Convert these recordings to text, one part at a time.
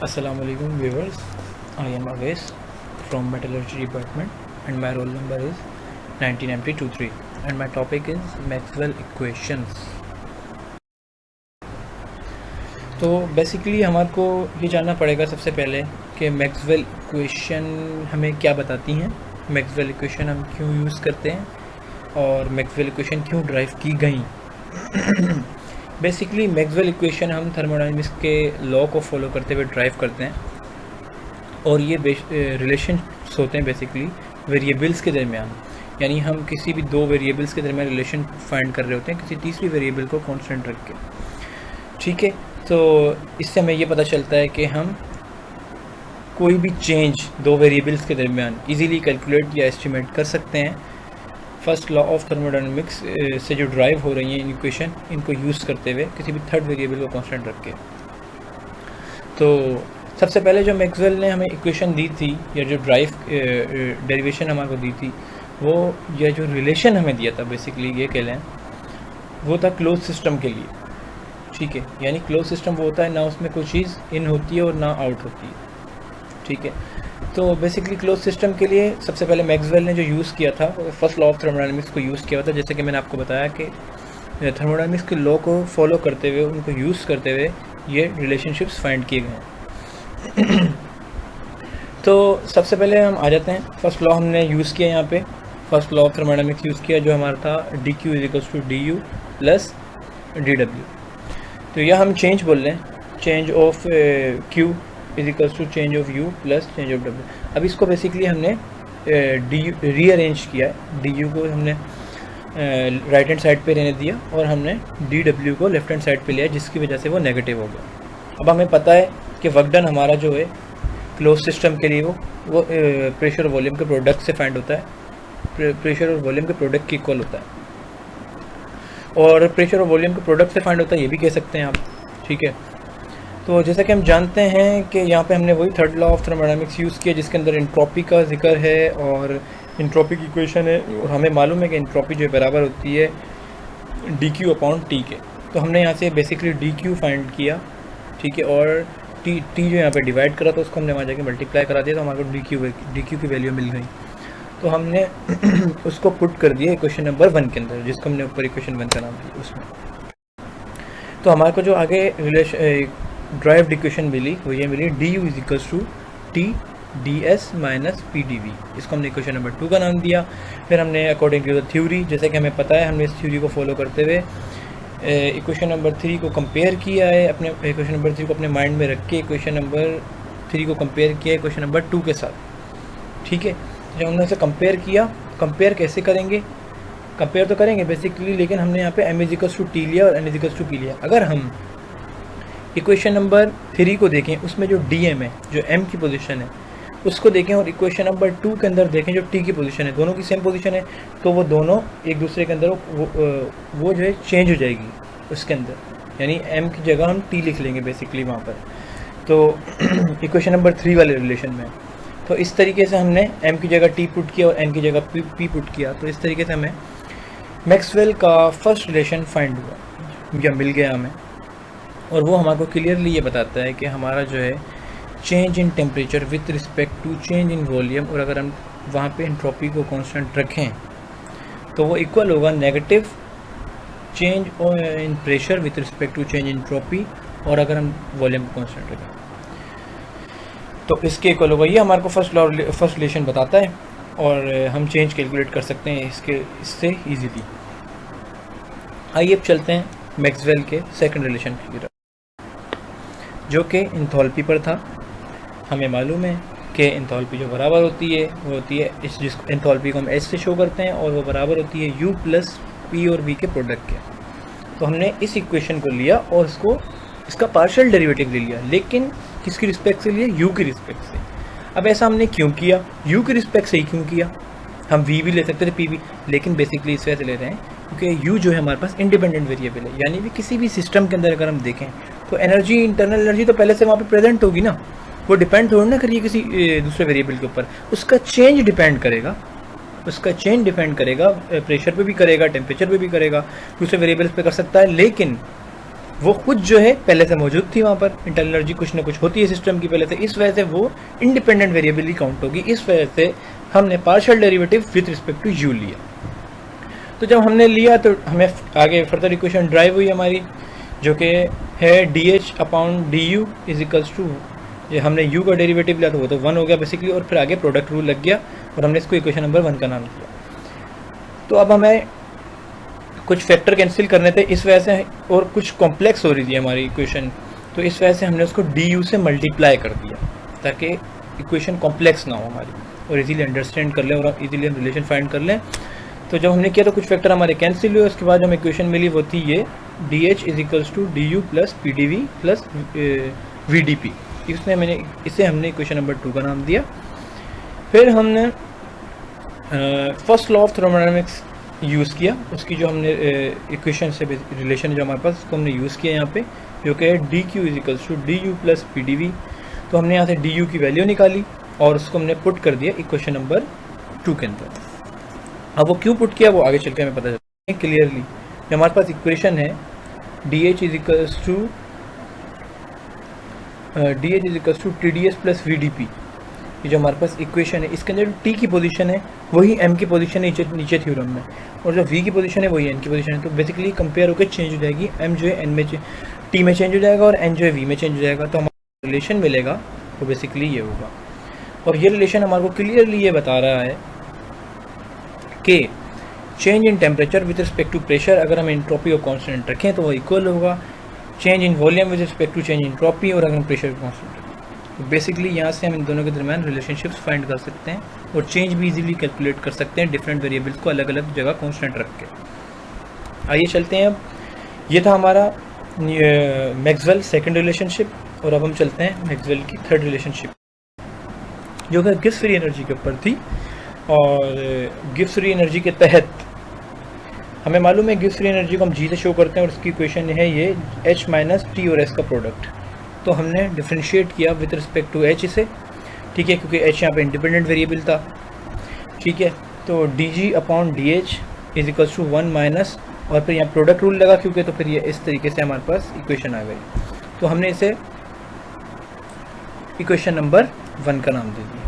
Assalamu alaikum viewers. I am Awais from Metallurgy Department and my roll number is 19MT23 and my topic is Maxwell equations. तो basically हमारे को ये जानना पड़ेगा सबसे पहले कि मैक्सवेल इक्वेशन हमें क्या बताती हैं, मैक्सवेल इक्वेशन हम क्यों यूज़ करते हैं और मैक्सवेल इक्वेशन क्यों ड्राइव की गई। बेसिकली मैक्सवेल इक्वेशन हम थर्मोडायनामिक्स के लॉ को फॉलो करते हुए ड्राइव करते हैं और ये रिलेशंस होते हैं बेसिकली वेरिएबल्स के दरमियान, यानी हम किसी भी दो वेरिएबल्स के दरमियान रिलेशन फाइंड कर रहे होते हैं किसी तीसरी वेरिएबल को कांस्टेंट रख के। ठीक है, तो इससे हमें ये पता चलता है कि हम कोई भी चेंज दो वेरिएबल्स के दरमियान इजीली कैलकुलेट या एस्टिमेट कर सकते हैं फर्स्ट लॉ ऑफ थर्मोडायनामिक्स से जो ड्राइव हो रही हैं इक्वेशन, इनको यूज़ करते हुए किसी भी थर्ड वेरिएबल को कांस्टेंट रख के। तो सबसे पहले जो मैक्सवेल ने हमें इक्वेशन दी थी या जो ड्राइव डेरिवेशन हमारे को दी थी, वो या जो रिलेशन हमें दिया था बेसिकली ये कह लें, वो था क्लोज सिस्टम के लिए। ठीक है, यानी क्लोज सिस्टम वो होता है ना उसमें कोई चीज़ इन होती है और ना आउट होती है। ठीक है, तो बेसिकली क्लोज सिस्टम के लिए सबसे पहले मैक्सवेल ने जो यूज़ किया था फर्स्ट लॉ ऑफ थर्मोडायनामिक्स को यूज़ किया था। जैसे कि मैंने आपको बताया कि थर्मोडायनामिक्स के लॉ को फॉलो करते हुए, उनको यूज़ करते हुए ये रिलेशनशिप्स फाइंड किए गए। तो सबसे पहले हम आ जाते हैं, फर्स्ट लॉ हमने यूज़ किया यहाँ पे, first law of thermodynamics use किया जो हमारा था D Q is equals to D U plus D W. तो यह हम चेंज बोल रहे हैं, change of Q is equals to change of U plus change of W. अब इसको बेसिकली हमने रीअरेंज किया है, डी यू को हमने राइट हैंड साइड पे रहने दिया और हमने डी डब्ल्यू को लेफ्ट हैंड साइड पे लिया, जिसकी वजह से वो नेगेटिव हो गया। अब हमें पता है कि वर्क डन हमारा जो है क्लोज सिस्टम के लिए वो प्रेशर और वॉल्यूम के प्रोडक्ट से फाइंड होता है, प्रेशर और वॉल्यूम के प्रोडक्ट की इक्वल होता है, और प्रेशर और वॉल्यूम के प्रोडक्ट से फाइंड होता है ये भी कह सकते हैं आप। ठीक है, तो जैसा कि हम जानते हैं कि यहाँ पे हमने वही third law of thermodynamics use किया जिसके अंदर इंट्रोपी का जिक्र है और इंट्रोपी की इक्वेशन है, और हमें मालूम है कि इंट्रोपी जो बराबर होती है डी क्यू अपॉन टी के। तो हमने यहाँ से बेसिकली डी क्यू फाइंड किया। ठीक है, और टी जो यहाँ पे डिवाइड करा तो उसको हमने वहाँ जाके मल्टीप्लाई करा दिया, तो हमारे को डी क्यू की वैल्यू मिल गई। तो हमने उसको पुट कर दिया इक्वेशन नंबर 1 के अंदर, जिसको हमने ऊपर इक्वेशन 1 का नाम दिया उसमें। तो हमारे को जो आगे रिलेशन ड्राइव्ड इक्वेशन मिली वो ये मिली D U equals to T D S minus P D V, इसको हमने इक्वेशन नंबर 2 का नाम दिया। फिर हमने अकॉर्डिंग टू द थ्योरी, जैसे कि हमें पता है, हमने इस थ्योरी को फॉलो करते हुए इक्वेशन नंबर 3 को कंपेयर किया है, अपने इक्वेशन नंबर 3 को अपने माइंड में रख के इक्वेशन नंबर 3 को कंपेयर किया इक्वेशन नंबर 2 के साथ। ठीक है, जब हमने इसे कंपेयर किया, कंपेयर कैसे करेंगे, कंपेयर तो करेंगे बेसिकली, लेकिन हमने यहाँ पे एम इजिकल्स टू टी लिया और एन इजिकल्स टू पी लिया। अगर हम इक्वेशन नंबर 3 को देखें, उसमें जो डी एम है, जो एम की पोजीशन है, उसको देखें, और इक्वेशन नंबर 2 के अंदर देखें जो टी की पोजीशन है, दोनों की सेम पोजीशन है, तो वो दोनों एक दूसरे के अंदर वो जो है चेंज हो जाएगी उसके अंदर, यानी एम की जगह हम टी लिख लेंगे बेसिकली वहाँ पर। तो इक्वेशन नंबर 3 वाले रिलेशन में, तो इस तरीके से हमने एम की जगह टी पुट किया और एन की जगह पी पुट किया। तो इस तरीके से हमें मैक्सवेल का फर्स्ट रिलेशन फाइंड हुआ या मिल गया हमें, और वो हमारे को क्लियरली ये बताता है कि हमारा जो है change in temperature with respect to change in volume, और अगर हम वहाँ पे एंट्रोपी को कांस्टेंट रखें तो वो इक्वल होगा negative change in pressure with respect to change in entropy, और अगर हम वॉल्यूम को कांस्टेंट रखें तो इसके इक्वल होगा। ये हमारे को फर्स्ट रिलेशन बताता है और हम चेंज कैलकुलेट कर सकते हैं इससे ईजीली। आइए अब चलते हैं मैक्सवेल के सेकंड रिलेशन की तरफ, जो कि इंथॉल्पी पर था। हमें मालूम है कि इंथॉल्पी जो बराबर होती है वो होती है जिस इंथॉल्पी को हम एच से शो करते हैं, और वो बराबर होती है यू प्लस पी और वी के प्रोडक्ट के। तो हमने इस इक्वेशन को लिया और इसका पार्शियल डेरिवेटिव ले लिया, लेकिन किसकी रिस्पेक्ट से लिया, यू की रिस्पेक्ट से। अब ऐसा हमने क्यों किया, यू की रिस्पेक्ट से ही क्यों किया, हम वी भी ले सकते थे, पी भी, लेकिन बेसिकली इस वजह से ले रहे हैं क्योंकि यू जो है हमारे पास इंडिपेंडेंट वेरिएबल है, यानी कि किसी भी सिस्टम के अंदर अगर हम देखें तो एनर्जी, इंटरनल एनर्जी तो पहले से वहाँ पे प्रेजेंट होगी ना, वो डिपेंड थोड़ी ना करिए किसी दूसरे वेरिएबल के ऊपर, उसका चेंज डिपेंड करेगा, प्रेशर पे भी करेगा, टेम्परेचर पे भी करेगा, दूसरे वेरिएबल्स पे कर सकता है, लेकिन वो खुद जो है पहले से मौजूद थी वहाँ पर, इंटरनल एनर्जी कुछ ना कुछ होती है सिस्टम की पहले से, इस वजह से वो इंडिपेंडेंट वेरिएबल काउंट होगी। इस वजह से हमने partial derivative with respect to U लिया। तो जब हमने लिया तो हमें आगे फर्दर इक्वेशन ड्राइव हुई हमारी, जो कि है D H upon D U is equals to, ये हमने u का डेरिवेटिव लिया तो वो तो 1 हो गया बेसिकली, और फिर आगे प्रोडक्ट रूल लग गया और हमने इसको इक्वेशन नंबर 1 का नाम दिया। तो अब हमें कुछ फैक्टर कैंसिल करने थे इस वजह से, और कुछ कॉम्प्लेक्स हो रही थी हमारी इक्वेशन, तो इस वजह से हमने उसको du से मल्टीप्लाई कर दिया ताकि इक्वेशन कॉम्प्लेक्स ना हो हमारी, और इजीली अंडरस्टैंड कर लें और इजीली हम रिलेशन फाइंड कर लें। तो जब हमने किया तो कुछ फैक्टर हमारे कैंसिल हुए, उसके बाद जो हमें इक्वेशन मिली वो थी ये D H is equals to D U plus P D V plus V D P. इसे हमने इक्वेशन नंबर 2 का नाम दिया। फिर हमने first law of thermodynamics use किया, उसकी जो हमने इक्वेशन से रिलेशन जो हमारे पास उसको हमने यूज़ किया यहाँ पे, जो कि D Q is equals to D U plus P D V. तो हमने यहाँ से डी यू की वैल्यू निकाली और उसको हमने पुट कर दिया इक्वेशन नंबर 2 के अंदर। अब वो क्यों पुट किया वो आगे चल के हमें पता चलता है क्लियरली। जो हमारे पास इक्वेशन है D H is equals to T D S plus V D P, ये जो हमारे पास इक्वेशन है इसके अंदर टी की पोजीशन है वही एम की पोजीशन है नीचे थ्योरम में, और जो वी की पोजीशन है वही एन की पोजीशन है। तो बेसिकली कंपेयर होकर चेंज हो जाएगी, एम जो है एन में टी में चेंज हो जाएगा और एन जो है वी में चेंज हो जाएगा। तो हमारा रिलेशन मिलेगा वो बेसिकली ये होगा, और ये रिलेशन हमारे को क्लियरली ये बता रहा है कि change in temperature with respect to pressure, अगर हम एंट्रोपी को कांस्टेंट रखें तो वो इक्वल होगा change in volume with respect to change in entropy, और अगर हम प्रेशर को कांस्टेंट रखें तो बेसिकली यहाँ से हम इन दोनों के दरमियान रिलेशनशिप्स फाइंड कर सकते हैं और चेंज भी इजीली कैलकुलेट कर सकते हैं डिफरेंट वेरिएबल्स को अलग अलग जगह कांस्टेंट रख के। आइए चलते हैं। अब ये था हमारा मैक्सवेल सेकंड रिलेशनशिप, और अब हम चलते हैं मैक्सवेल की थर्ड रिलेशनशिप जो कि गिब्स फ्री एनर्जी के ऊपर थी। और गिब्स फ्री एनर्जी के तहत हमें मालूम है गिब्स फ्री एनर्जी को हम जी से शो करते हैं, और उसकी इक्वेशन है ये h माइनस टी और s का प्रोडक्ट। तो हमने डिफ्रेंशिएट किया विद रिस्पेक्ट टू h इसे, ठीक है, क्योंकि h यहाँ पे इंडिपेंडेंट वेरिएबल था, ठीक है। तो D G upon D H is equals to 1 minus, और फिर यहाँ प्रोडक्ट रूल लगा क्योंकि, तो फिर ये इस तरीके से हमारे पास इक्वेशन आ गई। तो हमने इसे इक्वेशन नंबर 1 का नाम दे दिया।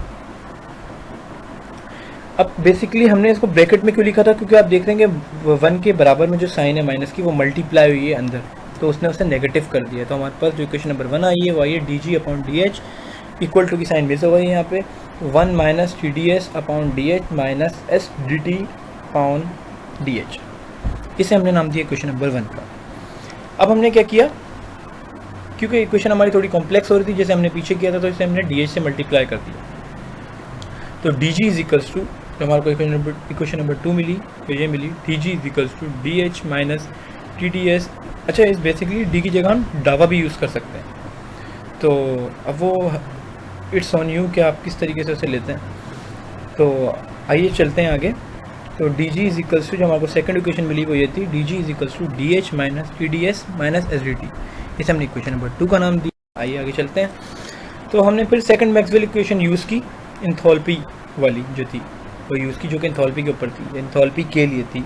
अब बेसिकली हमने इसको ब्रैकेट में क्यों लिखा था, क्योंकि आप देख रहे हैं कि 1 के बराबर में जो साइन है माइनस की वो मल्टीप्लाई हुई है अंदर, तो उसने उसे नेगेटिव कर दिया। तो हमारे पास जो इक्वेशन नंबर 1 आई है वो आई है D G upon D H equal to की साइन मिस हो गई है यहाँ पे 1 minus T D S upon D H minus S D T upon D H. इसे हमने नाम दिया इक्वेशन नंबर 1 का। अब हमने क्या किया, क्योंकि इक्वेशन हमारी थोड़ी कॉम्प्लेक्स हो रही थी जैसे हमने पीछे किया था, तो इसे हमने डी एच से मल्टीप्लाई कर दिया। तो D G is equals to, तो हमारे को इक्वेशन नंबर 2 मिली, तो ये मिली D G is equals to D H minus T D S. अच्छा, इस बेसिकली डी की जगह हम डावा भी यूज़ कर सकते हैं, तो अब वो इट्स ऑन यू कि आप किस तरीके से उसे लेते हैं। तो आइए चलते हैं आगे। तो D G is equals to, जो हमारे को सेकंड इक्वेशन मिली वो ये थी D G is equals to D H minus T D S minus S D T. इसे हमने इक्वेशन नंबर 2 का नाम दिया। आइए आगे चलते हैं। तो हमने फिर सेकंड मैक्सवेल इक्वेशन यूज़ की, एंथैल्पी वाली जो थी वो यूज़ की, जो कि एंथैल्पी के ऊपर थी, एंथैल्पी के लिए थी।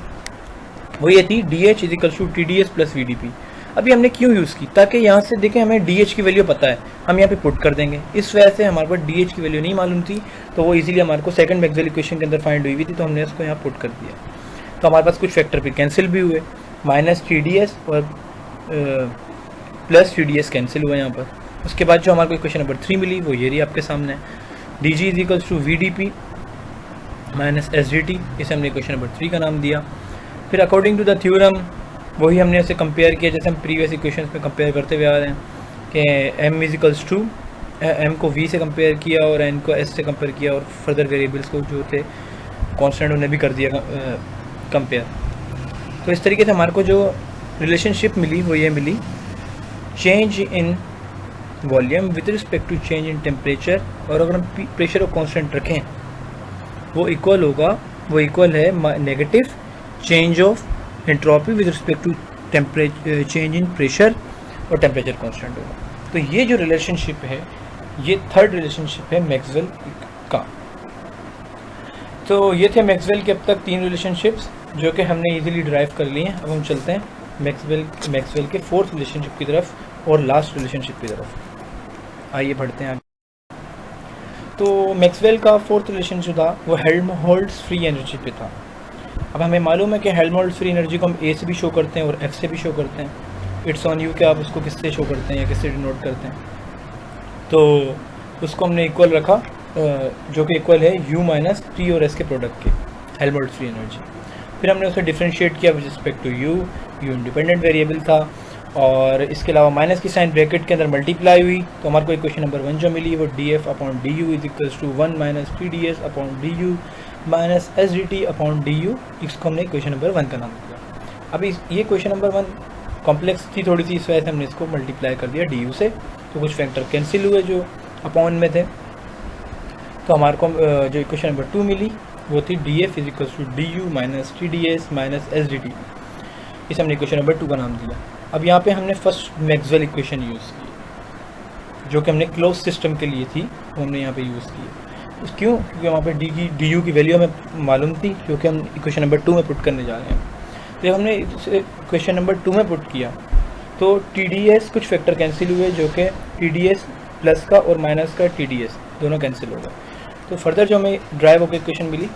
वो ये थी D H is equals to T D S plus V D P. अभी हमने क्यों यूज़ की, ताकि यहाँ से देखें हमें डी एच की वैल्यू पता है, हम यहाँ पे पुट कर देंगे। इस वजह से हमारे पास डी एच की वैल्यू नहीं मालूम थी, तो वो इजीली हमारे को सेकंड मैक्सवेल इक्वेशन के अंदर फाइंड हुई थी, तो हमने उसको यहाँ पुट कर दिया। तो हमारे पास कुछ फैक्टर भी कैंसिल भी हुए, माइनस टी डी एस और plus T D S cancel हुआ यहाँ पर। उसके बाद जो हमारे को इक्वेशन नंबर 3 मिली वो ये रही आपके सामने, D G is equals to V D P minus S D T. इसे हमने इक्वेशन नंबर 3 का नाम दिया। फिर अकॉर्डिंग टू द थ्योरम वही हमने उसे कंपेयर किया जैसे हम प्रीवियस इक्वेशंस में कंपेयर करते हुए आ रहे हैं कि M is equals to, M को वी से कंपेयर किया और एन को एस से कंपेयर किया, और फर्दर वेरिएबल्स को जो थे कांस्टेंट उन्हें भी कर दिया कंपेयर। तो इस तरीके से हमारे को जो रिलेशनशिप मिली वो ये मिली, change in volume with respect to change in temperature, और अगर हम प्रेशर को कांस्टेंट रखें वो इक्वल होगा, वो इक्वल है negative change of entropy with respect to temperature change in pressure, और टेम्परेचर कांस्टेंट होगा। तो ये जो रिलेशनशिप है ये थर्ड रिलेशनशिप है मैक्सवेल का। तो ये थे मैक्सवेल के अब तक 3 रिलेशनशिप्स जो कि हमने इजीली ड्राइव कर लिए हैं। अब हम चलते हैं मैक्सवेल के फोर्थ रिलेशनशिप की तरफ और लास्ट रिलेशनशिप की तरफ। आइए बढ़ते हैं आगे। तो मैक्सवेल का फोर्थ रिलेशन जो था वो हेल्महोल्ट्ज़ फ्री एनर्जी पे था। अब हमें मालूम है कि हेल्महोल्ट्ज़ फ्री एनर्जी को हम ए से भी शो करते हैं और एफ से भी शो करते हैं। इट्स ऑन यू कि आप उसको किससे शो करते हैं या किससे डिनोट करते हैं। तो उसको हमने इक्वल रखा, जो कि इक्वल है यू माइनस टी और एस के प्रोडक्ट के, हेल्महोल्ट्ज़ फ्री एनर्जी। फिर हमने उसे डिफ्रेंशिएट किया with respect to U independent variable था, और इसके अलावा माइनस की साइन ब्रैकेट के अंदर मल्टीप्लाई हुई, तो हमारे को इक्वेशन नंबर 1 जो मिली वो D F upon D U is equals to 1 minus T D S upon D U minus S D T upon D U. इसको हमने इक्वेशन नंबर 1 का नाम दिया। अभी ये क्वेश्चन नंबर 1 कॉम्प्लेक्स थी थोड़ी सी, इस वजह से हमने इसको मल्टीप्लाई कर दिया डी यू से, तो कुछ फैक्टर कैंसिल हुए जो अपॉन में थे। तो हमारे को जो इक्वेशन नंबर 2 मिली वो थी D F is equals to D U minus T D S minus S D T. इसे हमने इक्वेशन नंबर 2 का नाम दिया। अब यहाँ पे हमने फर्स्ट मैक्सवेल इक्वेशन यूज़ की, जो कि हमने क्लोज सिस्टम के लिए थी, वो हमने यहाँ पे यूज़ की। क्यों? क्योंकि वहाँ पे डी यू की वैल्यू हमें मालूम थी, जो कि हम इक्वेशन नंबर 2 में पुट करने जा रहे हैं। तो हमने इक्वेशन नंबर 2 में पुट किया तो टी डी एस कुछ फैक्टर कैंसिल हुए, जो कि टी डी एस प्लस का और माइनस का टी डी एस दोनों कैंसिल हो गए। तो फर्दर जो हमें ड्राइव होकर इक्वेशन मिली